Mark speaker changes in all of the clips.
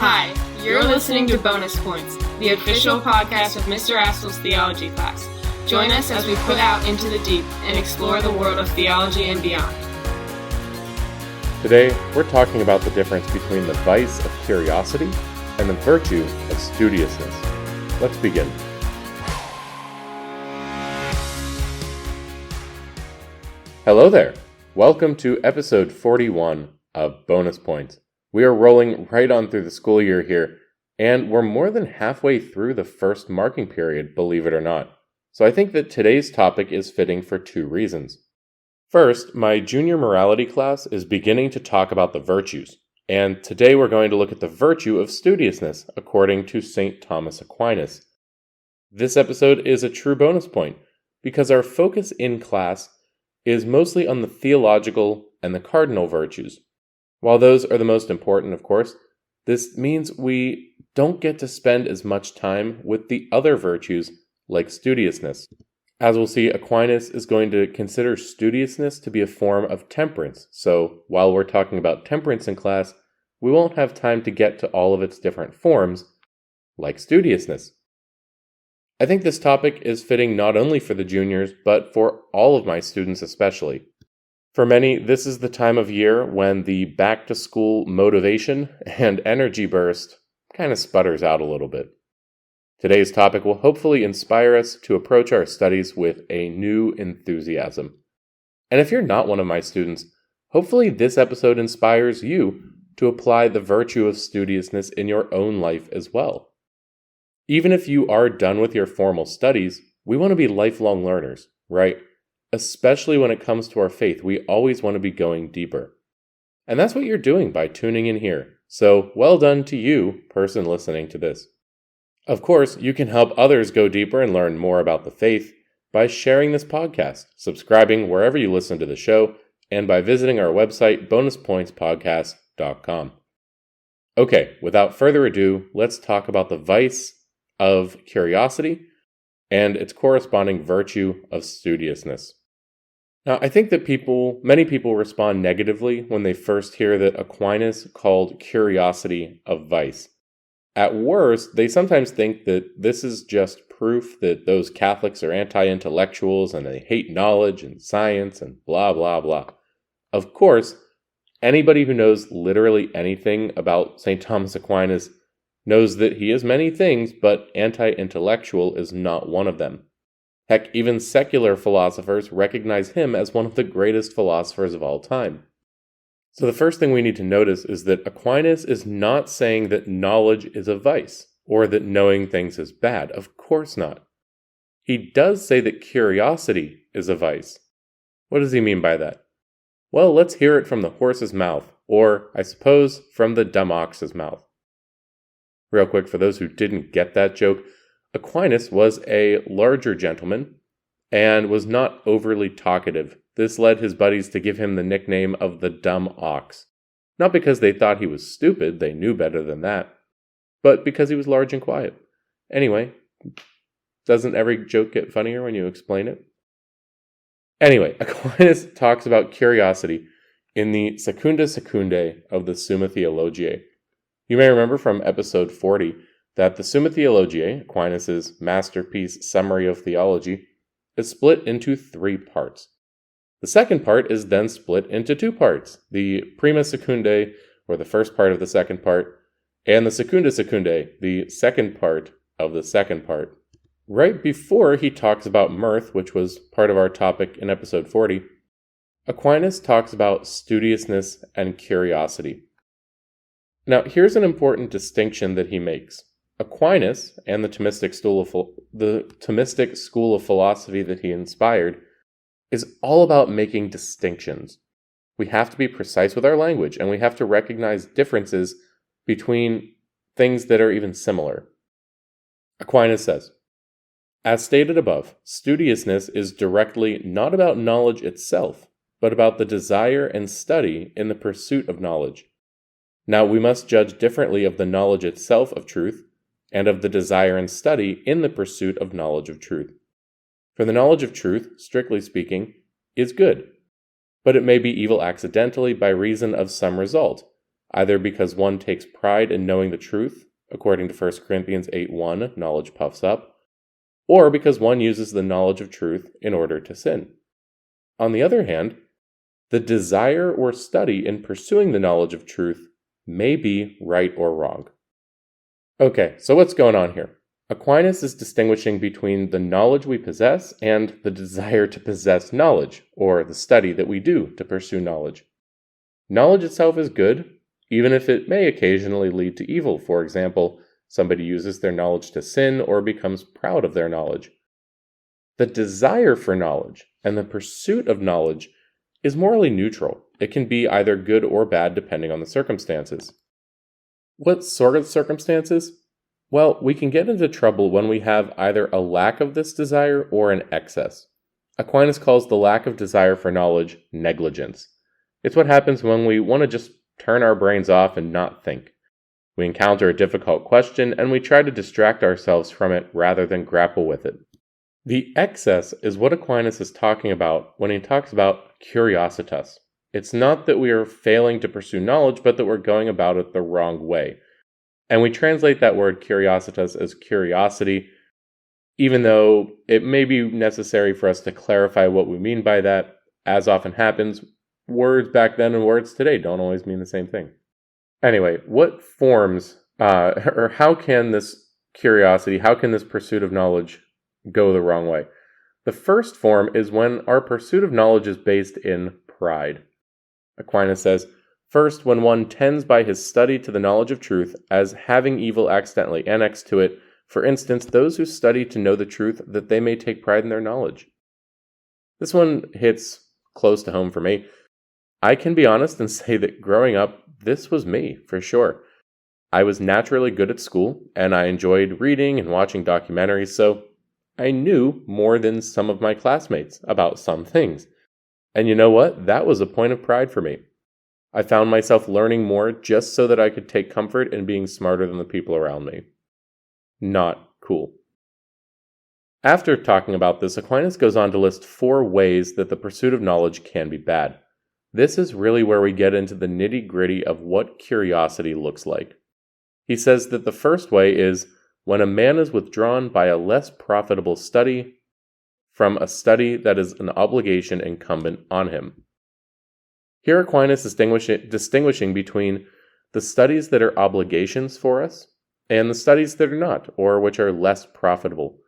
Speaker 1: Hi, you're listening to Bonus Points, the official podcast of Mr. Assel's theology class. Join us as we put out into the deep and explore the world of theology and beyond.
Speaker 2: Today, we're talking about the difference between the vice of curiosity and the virtue of studiousness. Let's begin. Hello there. Welcome to episode 41 of Bonus Points. We are rolling right on through the school year here, and we're more than halfway through the first marking period, believe it or not. So I think that today's topic is fitting for two reasons. First, my junior morality class is beginning to talk about the virtues, and today we're going to look at the virtue of studiousness according to St. Thomas Aquinas. This episode is a true bonus point because our focus in class is mostly on the theological and the cardinal virtues. While those are the most important, of course, this means we don't get to spend as much time with the other virtues like studiousness. As we'll see, Aquinas is going to consider studiousness to be a form of temperance. So while we're talking about temperance in class, we won't have time to get to all of its different forms, like studiousness. I think this topic is fitting not only for the juniors, but for all of my students especially. For many, this is the time of year when the back-to-school motivation and energy burst kind of sputters out a little bit. Today's topic will hopefully inspire us to approach our studies with a new enthusiasm. And if you're not one of my students, hopefully this episode inspires you to apply the virtue of studiousness in your own life as well. Even if you are done with your formal studies, we want to be lifelong learners, right? Especially when it comes to our faith, we always want to be going deeper. And that's what you're doing by tuning in here. So well done to you, person listening to this. Of course, you can help others go deeper and learn more about the faith by sharing this podcast, subscribing wherever you listen to the show, and by visiting our website, bonuspointspodcast.com. Okay, without further ado, let's talk about the vice of curiosity and its corresponding virtue of studiousness. Now, I think that many people respond negatively when they first hear that Aquinas called curiosity a vice. At worst, they sometimes think that this is just proof that those Catholics are anti-intellectuals and they hate knowledge and science and blah, blah, blah. Of course, anybody who knows literally anything about St. Thomas Aquinas knows that he is many things, but anti-intellectual is not one of them. Heck, even secular philosophers recognize him as one of the greatest philosophers of all time. So the first thing we need to notice is that Aquinas is not saying that knowledge is a vice, or that knowing things is bad. Of course not. He does say that curiosity is a vice. What does he mean by that? Well, let's hear it from the horse's mouth, or, I suppose, from the dumb ox's mouth. Real quick, for those who didn't get that joke, Aquinas was a larger gentleman and was not overly talkative. This led his buddies to give him the nickname of the dumb ox. Not because they thought he was stupid, they knew better than that, but because he was large and quiet. Anyway, doesn't every joke get funnier when you explain it? Anyway, Aquinas talks about curiosity in the Secunda Secundae of the Summa Theologiae. You may remember from episode 40 that the Summa Theologiae, Aquinas' masterpiece summary of theology, is split into 3 parts. The second part is then split into 2 parts, the Prima Secundae, or the first part of the second part, and the Secunda Secundae, the second part of the second part. Right before he talks about mirth, which was part of our topic in episode 40, Aquinas talks about studiousness and curiosity. Now, here's an important distinction that he makes. Aquinas and the Thomistic school of philosophy that he inspired is all about making distinctions. We have to be precise with our language, and we have to recognize differences between things that are even similar. Aquinas says, as stated above, studiousness is directly not about knowledge itself, but about the desire and study in the pursuit of knowledge. Now, we must judge differently of the knowledge itself of truth and of the desire and study in the pursuit of knowledge of truth. For the knowledge of truth, strictly speaking, is good, but it may be evil accidentally by reason of some result, either because one takes pride in knowing the truth, according to 1 Corinthians 8:1, knowledge puffs up, or because one uses the knowledge of truth in order to sin. On the other hand, the desire or study in pursuing the knowledge of truth may be right or wrong. Okay, so what's going on here? Aquinas is distinguishing between the knowledge we possess and the desire to possess knowledge, or the study that we do to pursue knowledge. Knowledge itself is good, even if it may occasionally lead to evil. For example, somebody uses their knowledge to sin or becomes proud of their knowledge. The desire for knowledge and the pursuit of knowledge is morally neutral. It can be either good or bad depending on the circumstances. What sort of circumstances? Well, we can get into trouble when we have either a lack of this desire or an excess. Aquinas calls the lack of desire for knowledge negligence. It's what happens when we want to just turn our brains off and not think. We encounter a difficult question and we try to distract ourselves from it rather than grapple with it. The excess is what Aquinas is talking about when he talks about curiositas. It's not that we are failing to pursue knowledge, but that we're going about it the wrong way. And we translate that word curiositas as curiosity, even though it may be necessary for us to clarify what we mean by that. As often happens, words back then and words today don't always mean the same thing. Anyway, what forms, or how can this curiosity, how can this pursuit of knowledge go the wrong way? The first form is when our pursuit of knowledge is based in pride. Aquinas says, first, when one tends by his study to the knowledge of truth as having evil accidentally annexed to it, for instance, those who study to know the truth that they may take pride in their knowledge. This one hits close to home for me. I can be honest and say that growing up, this was me, for sure. I was naturally good at school, and I enjoyed reading and watching documentaries, so I knew more than some of my classmates about some things. And you know what? That was a point of pride for me. I found myself learning more just so that I could take comfort in being smarter than the people around me. Not cool. After talking about this, Aquinas goes on to list 4 ways that the pursuit of knowledge can be bad. This is really where we get into the nitty-gritty of what curiosity looks like. He says that the first way is when a man is withdrawn by a less profitable study from a study that is an obligation incumbent on him. Here Aquinas is distinguishing between the studies that are obligations for us and the studies that are not, or which are less profitable.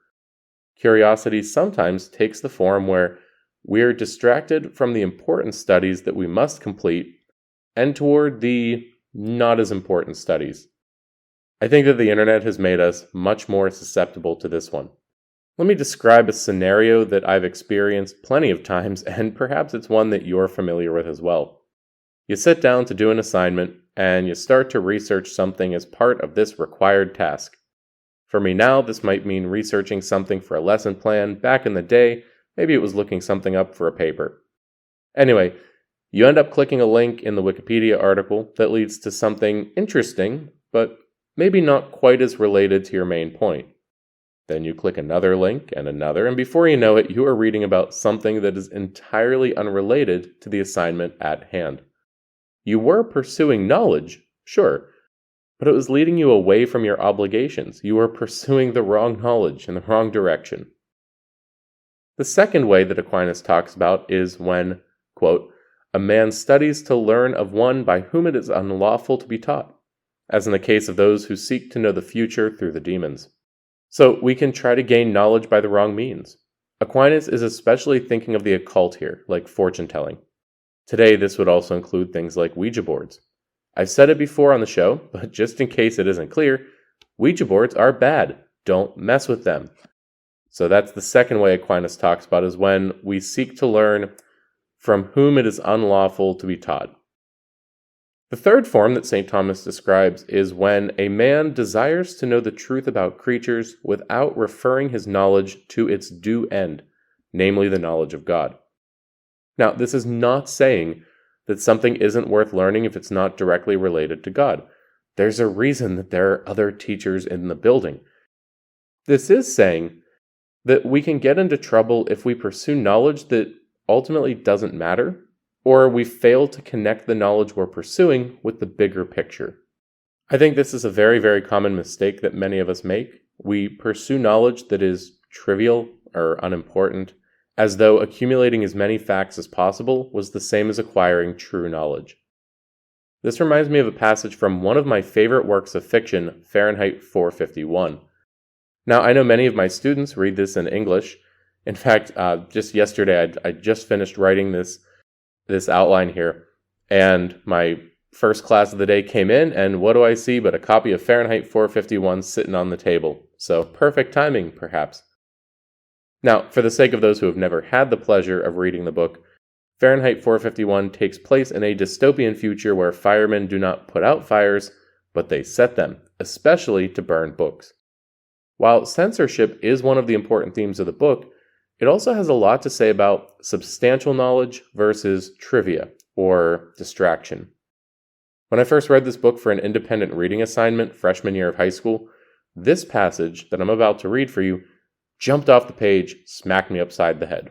Speaker 2: Curiosity sometimes takes the form where we're distracted from the important studies that we must complete and toward the not as important studies. I think that the internet has made us much more susceptible to this one. Let me describe a scenario that I've experienced plenty of times, and perhaps it's one that you're familiar with as well. You sit down to do an assignment, and you start to research something as part of this required task. For me now, this might mean researching something for a lesson plan. Back in the day, maybe it was looking something up for a paper. Anyway, you end up clicking a link in the Wikipedia article that leads to something interesting, but maybe not quite as related to your main point. Then you click another link and another, and before you know it, you are reading about something that is entirely unrelated to the assignment at hand. You were pursuing knowledge, sure, but it was leading you away from your obligations. You were pursuing the wrong knowledge in the wrong direction. The second way that Aquinas talks about is when, quote, a man studies to learn of one by whom it is unlawful to be taught, as in the case of those who seek to know the future through the demons. So we can try to gain knowledge by the wrong means. Aquinas is especially thinking of the occult here, like fortune telling. Today, this would also include things like Ouija boards. I've said it before on the show, but just in case it isn't clear, Ouija boards are bad. Don't mess with them. So that's the second way Aquinas talks about, is when we seek to learn from whom it is unlawful to be taught. The third form that St. Thomas describes is when a man desires to know the truth about creatures without referring his knowledge to its due end, namely the knowledge of God. Now, this is not saying that something isn't worth learning if it's not directly related to God. There's a reason that there are other teachers in the building. This is saying that we can get into trouble if we pursue knowledge that ultimately doesn't matter, or we fail to connect the knowledge we're pursuing with the bigger picture. I think this is a very, very common mistake that many of us make. We pursue knowledge that is trivial or unimportant, as though accumulating as many facts as possible was the same as acquiring true knowledge. This reminds me of a passage from one of my favorite works of fiction, Fahrenheit 451. Now, I know many of my students read this in English. In fact, just yesterday, I just finished writing this outline here, and my first class of the day came in, and what do I see but a copy of Fahrenheit 451 sitting on the table. So perfect timing, perhaps. Now, for the sake of those who have never had the pleasure of reading the book, Fahrenheit 451 takes place in a dystopian future where firemen do not put out fires, but they set them, especially to burn books. While censorship is one of the important themes of the book, it also has a lot to say about substantial knowledge versus trivia, or distraction. When I first read this book for an independent reading assignment freshman year of high school, this passage that I'm about to read for you jumped off the page, smacked me upside the head.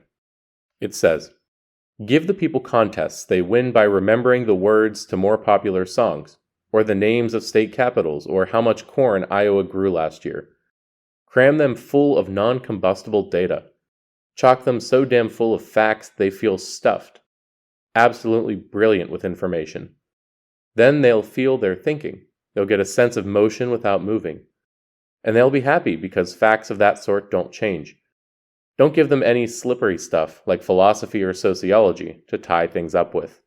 Speaker 2: It says, "Give the people contests they win by remembering the words to more popular songs, or the names of state capitals, or how much corn Iowa grew last year. Cram them full of non-combustible data. Chock them so damn full of facts they feel stuffed. Absolutely brilliant with information. Then they'll feel they're thinking. They'll get a sense of motion without moving. And they'll be happy because facts of that sort don't change. Don't give them any slippery stuff like philosophy or sociology to tie things up with."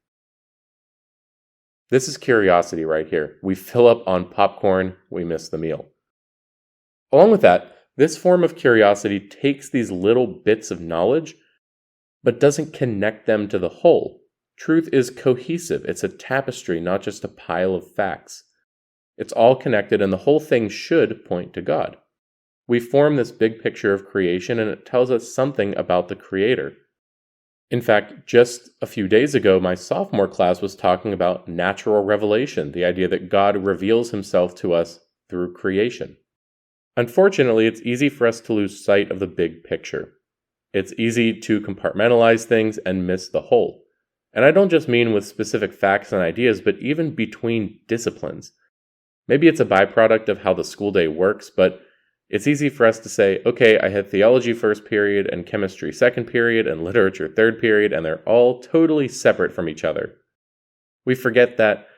Speaker 2: This is curiosity right here. We fill up on popcorn, we miss the meal. Along with that, this form of curiosity takes these little bits of knowledge, but doesn't connect them to the whole. Truth is cohesive. It's a tapestry, not just a pile of facts. It's all connected, and the whole thing should point to God. We form this big picture of creation, and it tells us something about the Creator. In fact, just a few days ago, my sophomore class was talking about natural revelation, the idea that God reveals himself to us through creation. Unfortunately, it's easy for us to lose sight of the big picture. It's easy to compartmentalize things and miss the whole. And I don't just mean with specific facts and ideas, but even between disciplines. Maybe it's a byproduct of how the school day works, but it's easy for us to say, okay, I had theology first period and chemistry second period and literature third period, and they're all totally separate from each other. We forget that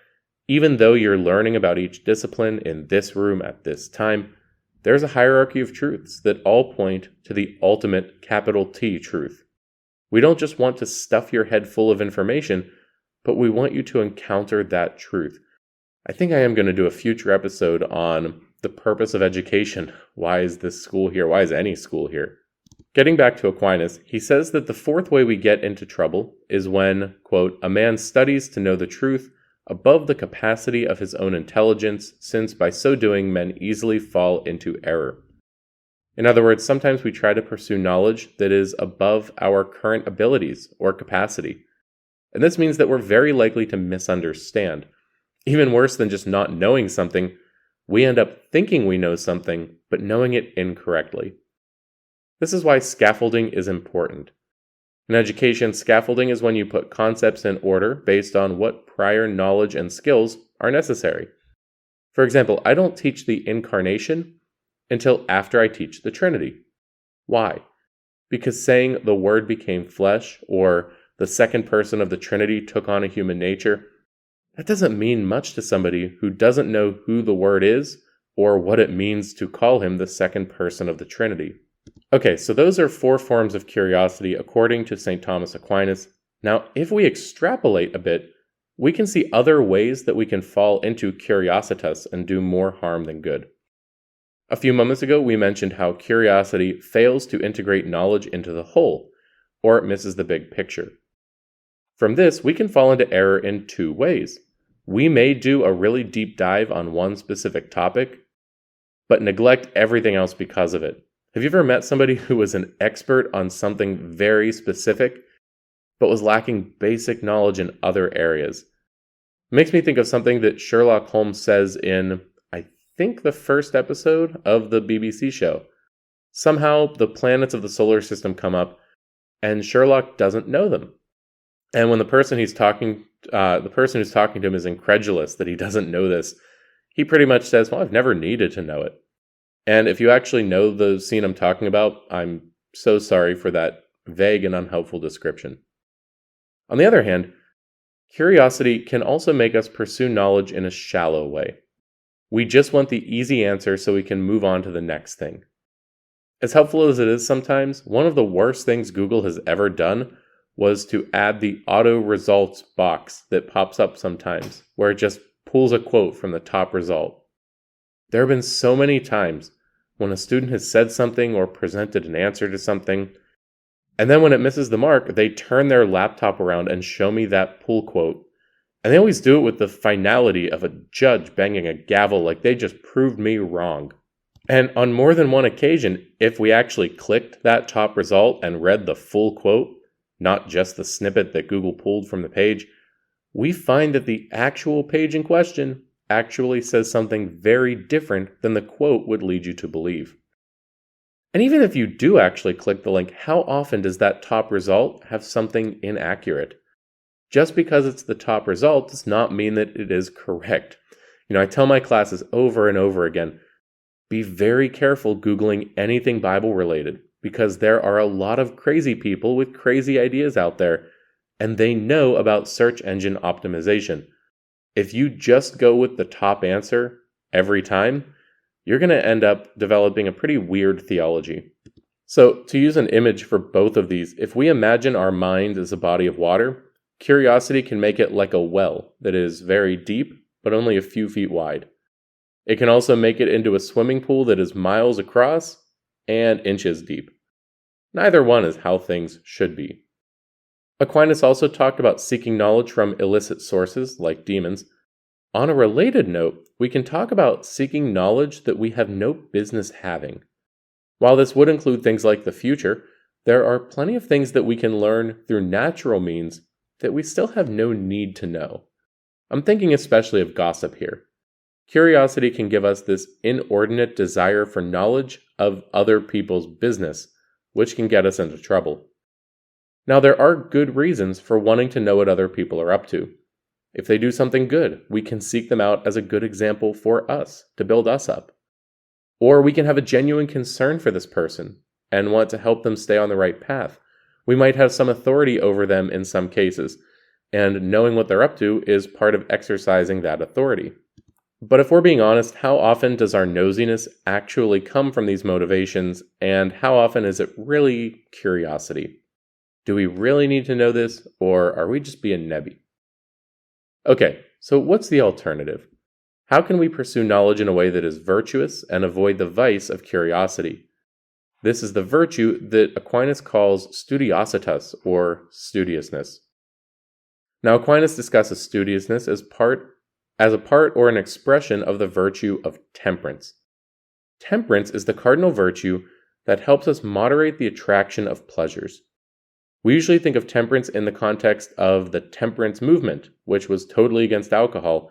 Speaker 2: even though you're learning about each discipline in this room at this time, there's a hierarchy of truths that all point to the ultimate capital T truth. We don't just want to stuff your head full of information, but we want you to encounter that truth. I think I am going to do a future episode on the purpose of education. Why is this school here? Why is any school here? Getting back to Aquinas, he says that the fourth way we get into trouble is when, quote, "a man studies to know the truth above the capacity of his own intelligence, since by so doing men easily fall into error." In other words, sometimes we try to pursue knowledge that is above our current abilities or capacity. And this means that we're very likely to misunderstand. Even worse than just not knowing something, we end up thinking we know something, but knowing it incorrectly. This is why scaffolding is important. In education, scaffolding is when you put concepts in order based on what prior knowledge and skills are necessary. For example, I don't teach the incarnation until after I teach the Trinity. Why? Because saying the Word became flesh or the second person of the Trinity took on a human nature, that doesn't mean much to somebody who doesn't know who the Word is or what it means to call him the second person of the Trinity. Okay, so those are 4 forms of curiosity according to St. Thomas Aquinas. Now, if we extrapolate a bit, we can see other ways that we can fall into curiositas and do more harm than good. A few moments ago, we mentioned how curiosity fails to integrate knowledge into the whole, or it misses the big picture. From this, we can fall into error in 2 ways. We may do a really deep dive on one specific topic, but neglect everything else because of it. Have you ever met somebody who was an expert on something very specific, but was lacking basic knowledge in other areas? It makes me think of something that Sherlock Holmes says in, I think, the first episode of the BBC show. Somehow, the planets of the solar system come up, and Sherlock doesn't know them. And when the person who's talking to him is incredulous that he doesn't know this, he pretty much says, well, I've never needed to know it. And if you actually know the scene I'm talking about, I'm so sorry for that vague and unhelpful description. On the other hand, curiosity can also make us pursue knowledge in a shallow way. We just want the easy answer so we can move on to the next thing. As helpful as it is sometimes, one of the worst things Google has ever done was to add the auto results box that pops up sometimes, where it just pulls a quote from the top result. There have been so many times when a student has said something or presented an answer to something, and then when it misses the mark, they turn their laptop around and show me that pull quote. And they always do it with the finality of a judge banging a gavel like they just proved me wrong. And on more than one occasion, if we actually clicked that top result and read the full quote, not just the snippet that Google pulled from the page, we find that the actual page in question actually says something very different than the quote would lead you to believe. And even if you do actually click the link, how often does that top result have something inaccurate? Just because it's the top result does not mean that it is correct. I tell my classes over and over again, be very careful Googling anything Bible related, because there are a lot of crazy people with crazy ideas out there, and they know about search engine optimization. If you just go with the top answer every time, you're going to end up developing a pretty weird theology. So, to use an image for both of these, if we imagine our mind as a body of water, curiosity can make it like a well that is very deep, but only a few feet wide. It can also make it into a swimming pool that is miles across and inches deep. Neither one is how things should be. Aquinas also talked about seeking knowledge from illicit sources, like demons. On a related note, we can talk about seeking knowledge that we have no business having. While this would include things like the future, there are plenty of things that we can learn through natural means that we still have no need to know. I'm thinking especially of gossip here. Curiosity can give us this inordinate desire for knowledge of other people's business, which can get us into trouble. Now, there are good reasons for wanting to know what other people are up to. If they do something good, we can seek them out as a good example for us, to build us up. Or we can have a genuine concern for this person and want to help them stay on the right path. We might have some authority over them in some cases, and knowing what they're up to is part of exercising that authority. But if we're being honest, how often does our nosiness actually come from these motivations, and how often is it really curiosity? Do we really need to know this, or are we just being nebby? Okay, so what's the alternative? How can we pursue knowledge in a way that is virtuous and avoid the vice of curiosity? This is the virtue that Aquinas calls studiositas, or studiousness. Now, Aquinas discusses studiousness as a part or an expression of the virtue of temperance. Temperance is the cardinal virtue that helps us moderate the attraction of pleasures. We usually think of temperance in the context of the temperance movement, which was totally against alcohol.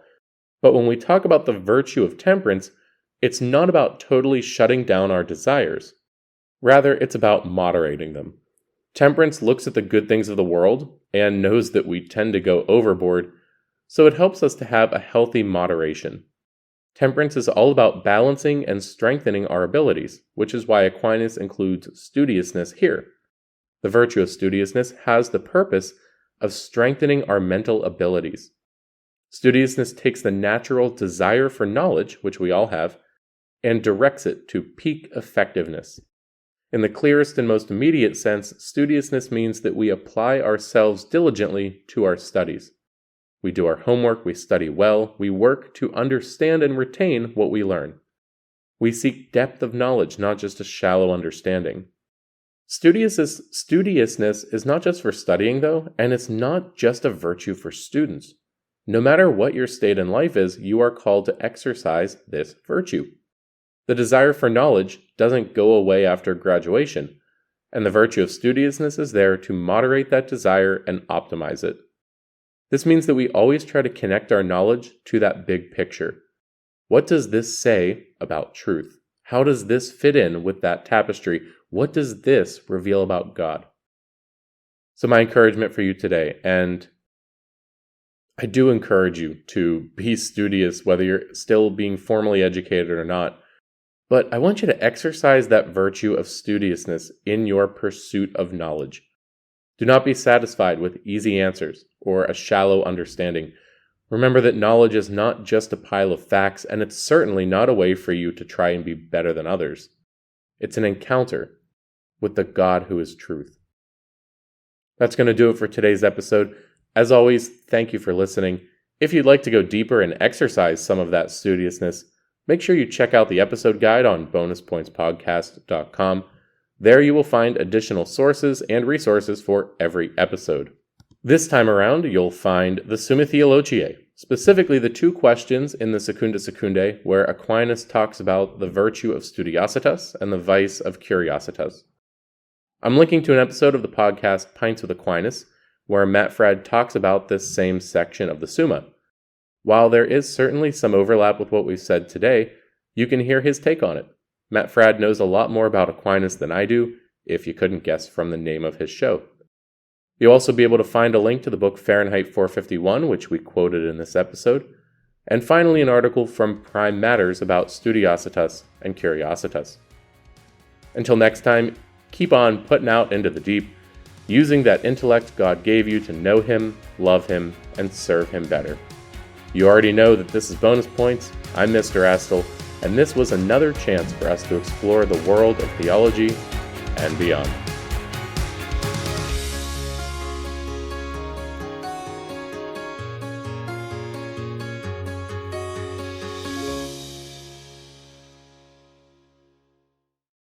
Speaker 2: But when we talk about the virtue of temperance, it's not about totally shutting down our desires. Rather, it's about moderating them. Temperance looks at the good things of the world and knows that we tend to go overboard, so it helps us to have a healthy moderation. Temperance is all about balancing and strengthening our abilities, which is why Aquinas includes studiousness here. The virtue of studiousness has the purpose of strengthening our mental abilities. Studiousness takes the natural desire for knowledge, which we all have, and directs it to peak effectiveness. In the clearest and most immediate sense, studiousness means that we apply ourselves diligently to our studies. We do our homework, we study well, we work to understand and retain what we learn. We seek depth of knowledge, not just a shallow understanding. Studiousness is not just for studying, though, and it's not just a virtue for students. No matter what your state in life is, you are called to exercise this virtue. The desire for knowledge doesn't go away after graduation, and the virtue of studiousness is there to moderate that desire and optimize it. This means that we always try to connect our knowledge to that big picture. What does this say about truth? How does this fit in with that tapestry? What does this reveal about God? So my encouragement for you today, and I do encourage you to be studious, whether you're still being formally educated or not. But I want you to exercise that virtue of studiousness in your pursuit of knowledge. Do not be satisfied with easy answers or a shallow understanding. Remember that knowledge is not just a pile of facts, and it's certainly not a way for you to try and be better than others. It's an encounter with the God who is truth. That's going to do it for today's episode. As always, thank you for listening. If you'd like to go deeper and exercise some of that studiousness, make sure you check out the episode guide on bonuspointspodcast.com. There you will find additional sources and resources for every episode. This time around, you'll find the Summa Theologiae, specifically the 2 questions in the Secunda Secundae where Aquinas talks about the virtue of studiositas and the vice of curiositas. I'm linking to an episode of the podcast Pints with Aquinas, where Matt Fradd talks about this same section of the Summa. While there is certainly some overlap with what we've said today, you can hear his take on it. Matt Fradd knows a lot more about Aquinas than I do, if you couldn't guess from the name of his show. You'll also be able to find a link to the book Fahrenheit 451, which we quoted in this episode, and finally an article from Prime Matters about studiositas and curiositas. Until next time, keep on putting out into the deep, using that intellect God gave you to know Him, love Him, and serve Him better. You already know that this is Bonus Points. I'm Mr. Astle, and this was another chance for us to explore the world of theology and beyond.